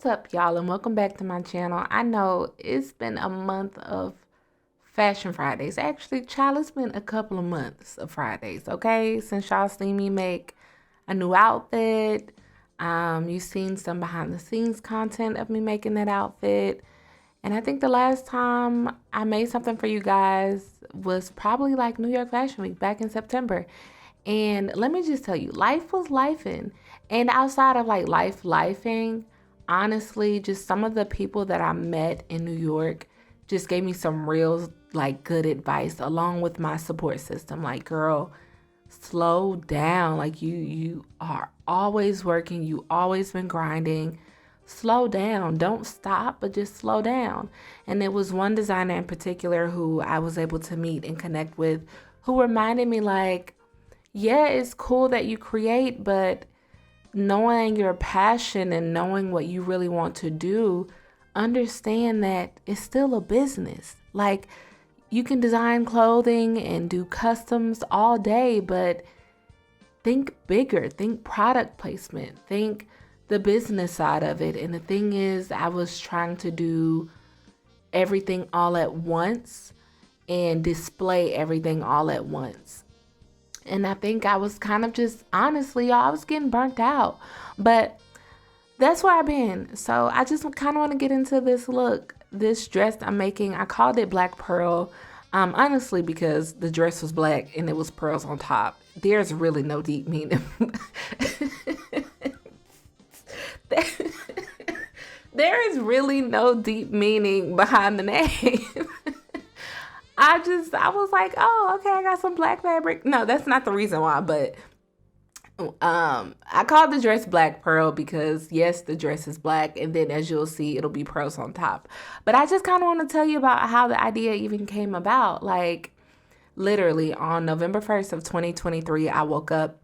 What's up, y'all, and welcome back to my channel. I know it's been a month of Fashion Fridays. Actually, child, it's been a couple of months of Fridays, okay? Since y'all seen me make a new outfit. You've seen some behind the scenes content of me making that outfit. And I think the last time I made something for you guys was probably like New York Fashion Week back in September. And let me just tell you, life was lifing. And outside of like life lifing, honestly, just some of the people that I met in New York just gave me some real like good advice along with my support system. Like, girl, slow down. Like you are always working, you always been grinding. Slow down. Don't stop, but just slow down. And there was one designer in particular who I was able to meet and connect with who reminded me like, yeah, it's cool that you create, but knowing your passion and knowing what you really want to do, understand that it's still a business. Like, you can design clothing and do customs all day, but think bigger, think product placement, think the business side of it. And the thing is, I was trying to do everything all at once and display everything all at once. And I think I was kind of just, honestly, y'all, I was getting burnt out. But that's where I've been. So I just kind of want to get into this look, this dress I'm making. I called it Black Pearl, honestly, because the dress was black and it was pearls on top. There's really no deep meaning. There is really no deep meaning behind the name. I was like, oh, okay, I got some black fabric. No, that's not the reason why, but I called the dress Black Pearl because yes, the dress is black, and then as you'll see, it'll be pearls on top. But I just kind of want to tell you about how the idea even came about. Like, literally on November 1st of 2023, I woke up,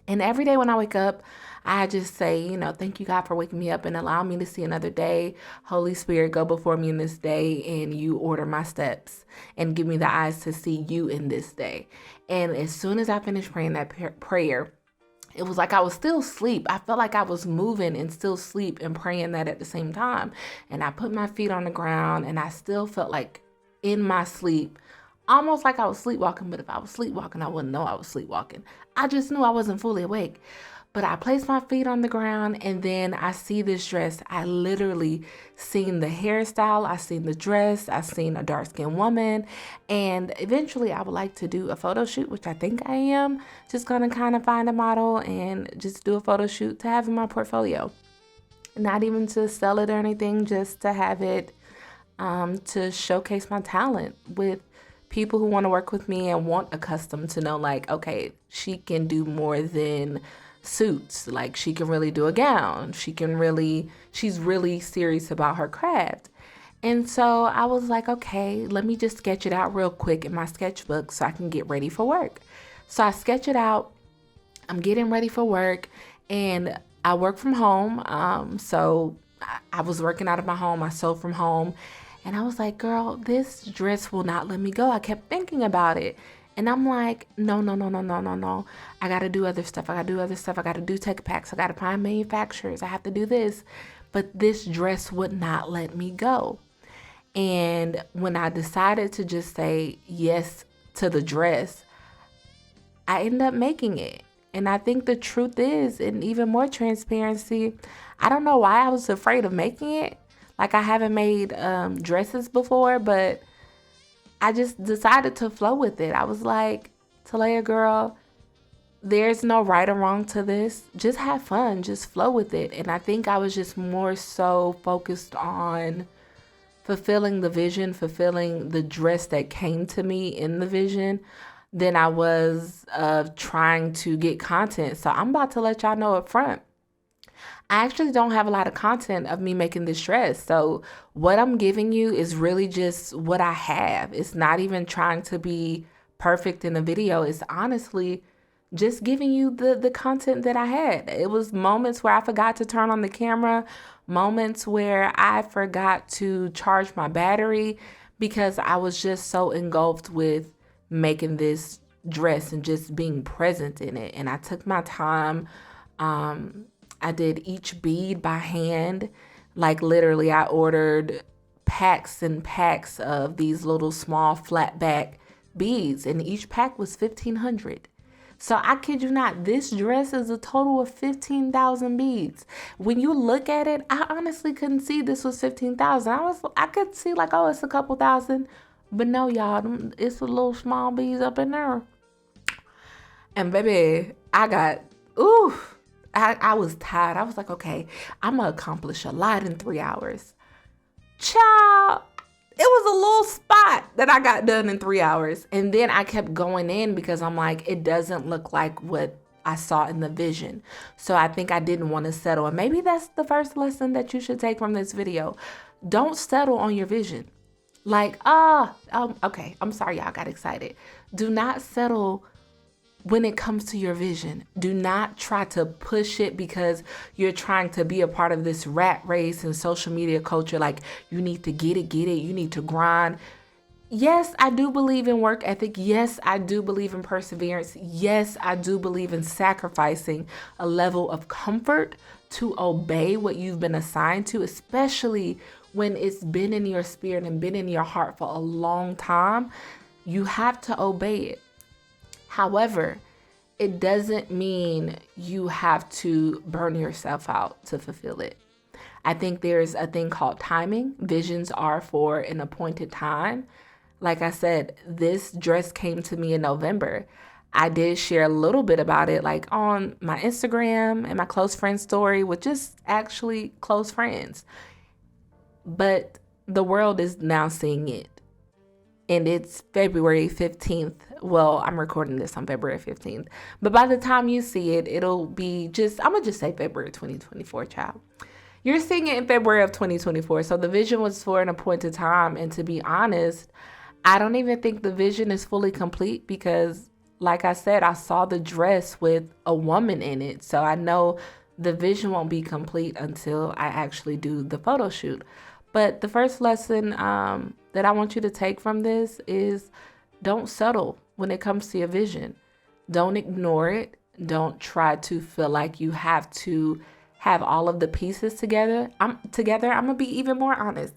and every day when I wake up, I just say, thank you, God, for waking me up and allowing me to see another day. Holy Spirit, go before me in this day, and you order my steps and give me the eyes to see you in this day. And as soon as I finished praying that prayer, it was like I was still asleep. I felt like I was moving and still asleep and praying that at the same time. And I put my feet on the ground, and I still felt like in my sleep, almost like I was sleepwalking. But if I was sleepwalking, I wouldn't know I was sleepwalking. I just knew I wasn't fully awake. But I placed my feet on the ground, and then I see this dress. I literally seen the hairstyle. I seen the dress. I seen a dark-skinned woman. And eventually I would like to do a photo shoot, which I think I am. Just going to kind of find a model and just do a photo shoot to have in my portfolio. Not even to sell it or anything, just to have it to showcase my talent with people who want to work with me and want a custom to know like, okay, she can do more than suits. Like, she can really do a gown. She's really serious about her craft. And so I was like, okay, let me just sketch it out real quick in my sketchbook so I can get ready for work. So I sketch it out. I'm getting ready for work, and I work from home. So I was working out of my home. I sew from home. And I was like, girl, this dress will not let me go. I kept thinking about it. And I'm like, no. I got to do other stuff. I got to do tech packs. I got to find manufacturers. I have to do this. But this dress would not let me go. And when I decided to just say yes to the dress, I ended up making it. And I think the truth is, and even more transparency, I don't know why I was afraid of making it. Like, I haven't made dresses before, but I just decided to flow with it. I was like, t.a.l.a.y.a girl, there's no right or wrong to this. Just have fun. Just flow with it. And I think I was just more so focused on fulfilling the vision, fulfilling the dress that came to me in the vision, than I was trying to get content. So I'm about to let y'all know up front, I actually don't have a lot of content of me making this dress. So what I'm giving you is really just what I have. It's not even trying to be perfect in a video. It's honestly just giving you the content that I had. It was moments where I forgot to turn on the camera, moments where I forgot to charge my battery because I was just so engulfed with making this dress and just being present in it. And I took my time. I did each bead by hand. Like literally, I ordered packs and packs of these little small flat back beads, and each pack was 1,500. So I kid you not, this dress is a total of 15,000 beads. When you look at it, I honestly couldn't see this was 15,000. I could see like, oh, it's a couple thousand, but no, y'all, it's a little small beads up in there. And baby, ooh, I was tired. I was like, okay, I'm gonna accomplish a lot in 3 hours. Child, it was a little spot that I got done in 3 hours. And then I kept going in because I'm like, it doesn't look like what I saw in the vision. So I think I didn't want to settle. And maybe that's the first lesson that you should take from this video. Don't settle on your vision. Like, okay, I'm sorry y'all got excited. Do not settle when it comes to your vision. Do not try to push it because you're trying to be a part of this rat race and social media culture. Like, you need to get it. You need to grind. Yes, I do believe in work ethic. Yes, I do believe in perseverance. Yes, I do believe in sacrificing a level of comfort to obey what you've been assigned to, especially when it's been in your spirit and been in your heart for a long time. You have to obey it. However, it doesn't mean you have to burn yourself out to fulfill it. I think there's a thing called timing. Visions are for an appointed time. Like I said, this dress came to me in November. I did share a little bit about it like on my Instagram and my close friend story with just actually close friends. But the world is now seeing it. And it's February 15th. Well, I'm recording this on February 15th. But by the time you see it, it'll be I'm going to just say February 2024, child. You're seeing it in February of 2024. So the vision was for an appointed time. And to be honest, I don't even think the vision is fully complete because, like I said, I saw the dress with a woman in it. So I know the vision won't be complete until I actually do the photo shoot. But the first lesson that I want you to take from this is don't settle when it comes to your vision. Don't ignore it. Don't try to feel like you have to have all of the pieces together. I'm going to be even more honest.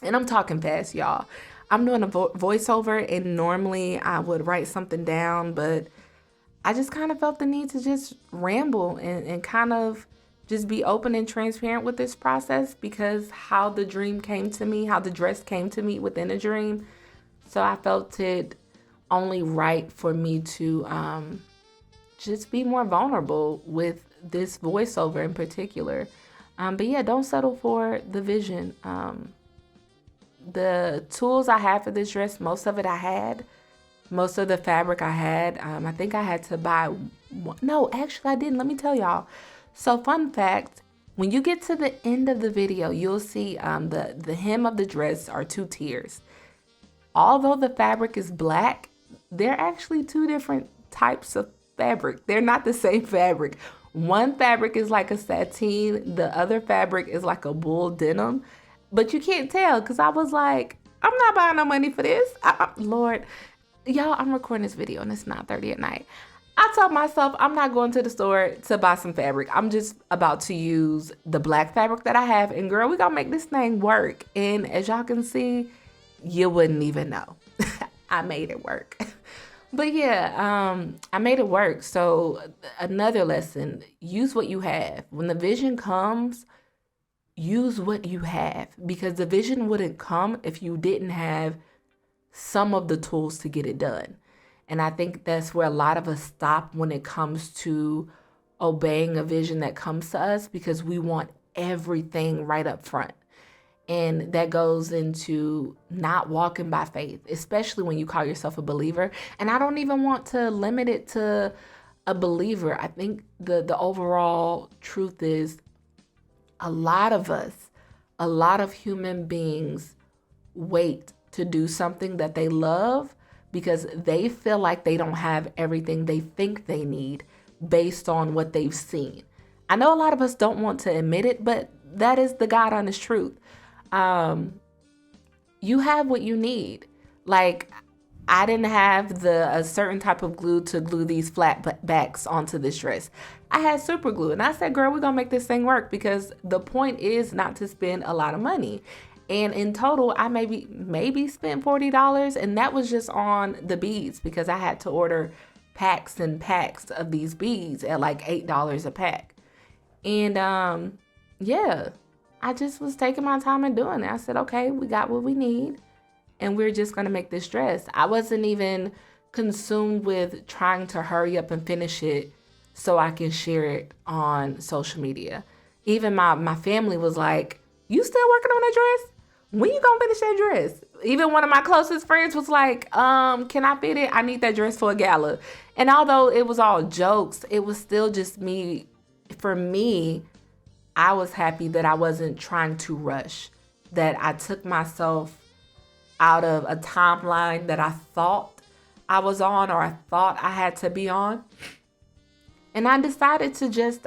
And I'm talking fast, y'all. I'm doing a voiceover, and normally I would write something down, but I just kind of felt the need to just ramble and kind of just be open and transparent with this process because how the dream came to me, how the dress came to me within a dream. So I felt it only right for me to just be more vulnerable with this voiceover in particular. But yeah, don't settle for the vision. The tools I had for this dress, most of it I had. Most of the fabric I had. I think I had to buy one. No, actually I didn't. Let me tell y'all. So fun fact, when you get to the end of the video, you'll see the hem of the dress are 2 tiers. Although the fabric is black, they're actually 2 different types of fabric. They're not the same fabric. One fabric is like a sateen. The other fabric is like a wool denim. But you can't tell because I was like, I'm not buying no money for this. Lord, y'all, I'm recording this video and it's 9:30 at night. I told myself I'm not going to the store to buy some fabric. I'm just about to use the black fabric that I have. And girl, we gonna make this thing work. And as y'all can see, you wouldn't even know. I made it work. But yeah, I made it work. So another lesson, use what you have. When the vision comes, use what you have. Because the vision wouldn't come if you didn't have some of the tools to get it done. And I think that's where a lot of us stop when it comes to obeying a vision that comes to us because we want everything right up front. And that goes into not walking by faith, especially when you call yourself a believer. And I don't even want to limit it to a believer. I think the overall truth is a lot of us, a lot of human beings wait to do something that they love because they feel like they don't have everything they think they need based on what they've seen. I know a lot of us don't want to admit it, but that is the God honest truth. You have what you need. Like, I didn't have a certain type of glue to glue these flat backs onto this dress. I had super glue, and I said, girl, we're gonna make this thing work, because the point is not to spend a lot of money. And in total, I maybe spent $40, and that was just on the beads, because I had to order packs and packs of these beads at like $8 a pack. And yeah, I just was taking my time and doing it. I said, okay, we got what we need, and we're just gonna make this dress. I wasn't even consumed with trying to hurry up and finish it so I can share it on social media. Even my family was like, you still working on that dress? When you gonna finish that dress? Even one of my closest friends was like, can I fit it? I need that dress for a gala. And although it was all jokes, it was still just me. For me, I was happy that I wasn't trying to rush, that I took myself out of a timeline that I thought I was on, or I thought I had to be on. And I decided to just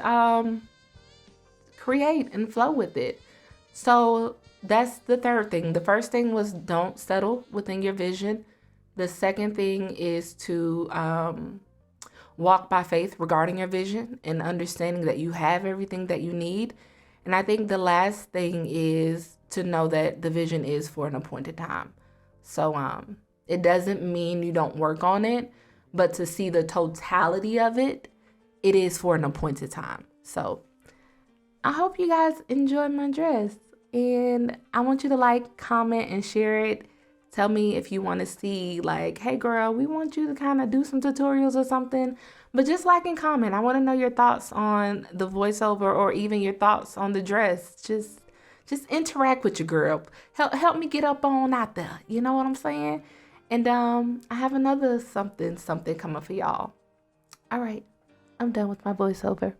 create and flow with it. So that's the third thing. The first thing was, don't settle within your vision. The second thing is to walk by faith regarding your vision and understanding that you have everything that you need. And I think the last thing is to know that the vision is for an appointed time. So it doesn't mean you don't work on it, but to see the totality of it, it is for an appointed time. So I hope you guys enjoy my dress, and I want you to like, comment, and share it. Tell me if you want to see, like, hey girl, we want you to kind of do some tutorials or something. But just like and comment. I want to know your thoughts on the voiceover, or even your thoughts on the dress. Just interact with your girl. Help me get up on out there. You know what I'm saying? And I have another something coming for y'all. All right, I'm done with my voiceover.